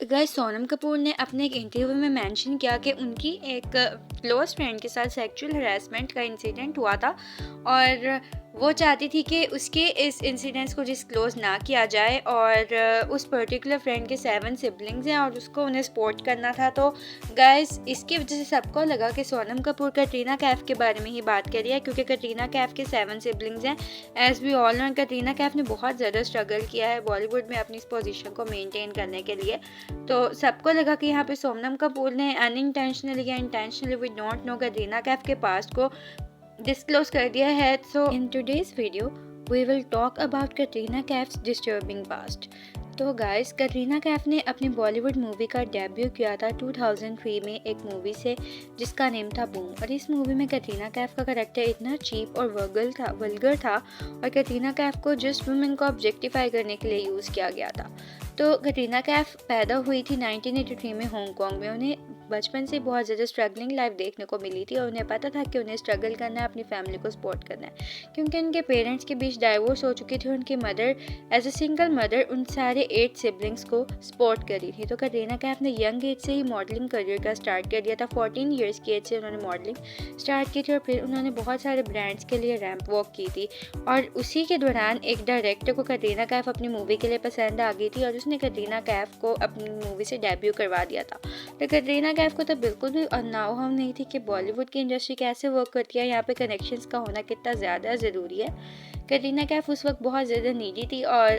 तो गाइस सोनम कपूर ने अपने एक इंटरव्यू में मेंशन किया कि उनकी एक क्लोज फ्रेंड के साथ सेक्सुअल हरासमेंट का इंसिडेंट हुआ था और वो चाहती थी कि उसके इस इंसिडेंट्स को डिस्क्लोज ना किया जाए और उस पर्टिकुलर फ्रेंड के 7 सिबलिंग्स हैं और उसको उन्हें सपोर्ट करना था। तो गाइस इसकी वजह से सबको लगा कि सोनम कपूर कटरीना कैफ के बारे में ही बात करी है, क्योंकि कटरीना कैफ के 7 सिबलिंग्स हैं। As we all know Katrina Kaif ने बहुत ज़्यादा स्ट्रगल किया है बॉलीवुड में अपनी इस पोजीशन को मेंटेन करने के लिए। तो सबको लगा कि यहाँ पे सोनम कपूर ने अनइंटेंशनली या intentionally, we don't know, Katrina Kaif के पास्ट को डिस्क्लोज कर दिया है। So in today's video we will talk about Katrina Kaif's disturbing past. तो गाइस कटरीना कैफ ने अपनी बॉलीवुड मूवी का डेब्यू किया था 2003 में एक मूवी से जिसका नेम था बूम। और इस मूवी में कटरीना कैफ का करैक्टर इतना चीप और वल्गर था और कटरीना कैफ को जस्ट वुमेन को ऑब्जेक्टिफाई करने के लिए यूज़ किया गया था। तो कटरीना कैफ पैदा हुई थी 1983 में हांगकांग में। उन्हें बचपन से बहुत ज़्यादा स्ट्रगलिंग लाइफ देखने को मिली थी और उन्हें पता था कि उन्हें स्ट्रगल करना है, अपनी फैमिली को सपोर्ट करना है, क्योंकि उनके पेरेंट्स के बीच डाइवोर्स हो चुकी थी। उनकी mother as a single mother उन सारे 8 सिबलिंग्स को सपोर्ट करी थी। तो कटरीना कैफ ने यंग एज से ही मॉडलिंग करियर का स्टार्ट कर दिया था। 14 ईयर्स की एज से उन्होंने मॉडलिंग स्टार्ट की थी और फिर उन्होंने बहुत सारे ब्रांड्स के लिए रैंप वॉक की थी। और उसी के दौरान एक डायरेक्टर को कटरीना कैफ अपनी मूवी के लिए पसंद आ गई थी और उसने कटरीना कैफ को अपनी मूवी से डेब्यू करवा दिया था। तो कटरीना कैफ को तो बिल्कुल भी नाउहाउ नहीं थी कि बॉलीवुड की इंडस्ट्री कैसे वर्क करती है, यहाँ पे कनेक्शंस का होना कितना ज़्यादा ज़रूरी है। कटरीना कैफ उस वक्त बहुत ज़्यादा नीडी थी और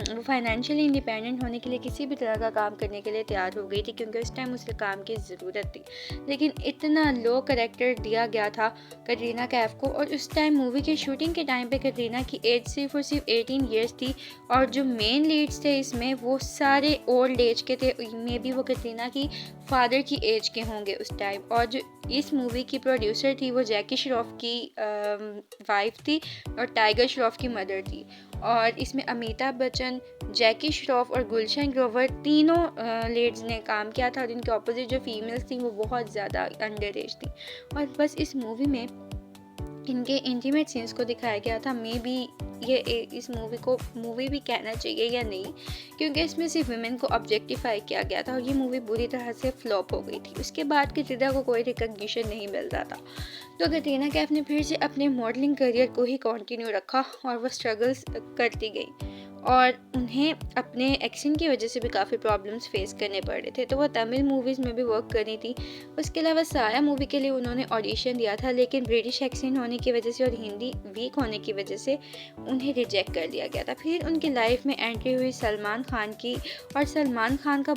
वो फाइनेंशियली इंडिपेंडेंट होने के लिए किसी भी तरह का काम करने के लिए तैयार हो गई थी, क्योंकि उस टाइम उसे काम की ज़रूरत थी। लेकिन इतना लो करैक्टर दिया गया था कटरीना कैफ को। और उस टाइम मूवी की शूटिंग के टाइम पे कटरीना की एज सिर्फ और सिर्फ 18 ईयर्स थी और जो मेन लीड्स थे इसमें वो सारे ओल्ड एज के थे। मे बी वो कटरीना की फादर की एज के होंगे उस टाइम। और जो इस मूवी की प्रोड्यूसर थी वो जैकी श्रॉफ की वाइफ थी और टाइगर श्रॉफ की मदर थी। और इसमें अमिताभ बच्चन, जैकी श्रॉफ और गुलशन ग्रोवर तीनों लीड्स ने काम किया था और इनके ऑपोजिट जो फीमेल्स थी वो बहुत ज़्यादा अंडर एज थी। और बस इस मूवी में इनके इंटीमेट सीन्स को दिखाया गया था। मे बी ये इस मूवी को मूवी भी कहना चाहिए या नहीं, क्योंकि इसमें सिर्फ वुमेन को ऑब्जेक्टिफाई किया गया था और ये मूवी बुरी तरह से फ्लॉप हो गई थी। उसके बाद कटरीना को कोई रिकग्निशन नहीं मिलता था। तो कटरीना कैफ ने फिर से अपने मॉडलिंग करियर को ही कंटिन्यू रखा और वह स्ट्रगल्स करती गई और उन्हें अपने एक्सेंट की वजह से भी काफ़ी प्रॉब्लम्स फेस करने पड़ रहे थे। तो वह तमिल मूवीज़ में भी वर्क कर रही थी। उसके अलावा साया मूवी के लिए उन्होंने ऑडिशन दिया था, लेकिन ब्रिटिश एक्सेंट होने की वजह से और हिंदी वीक होने की वजह से उन्हें रिजेक्ट कर दिया गया था। फिर उनकी लाइफ में एंट्री हुई सलमान खान की और सलमान खान का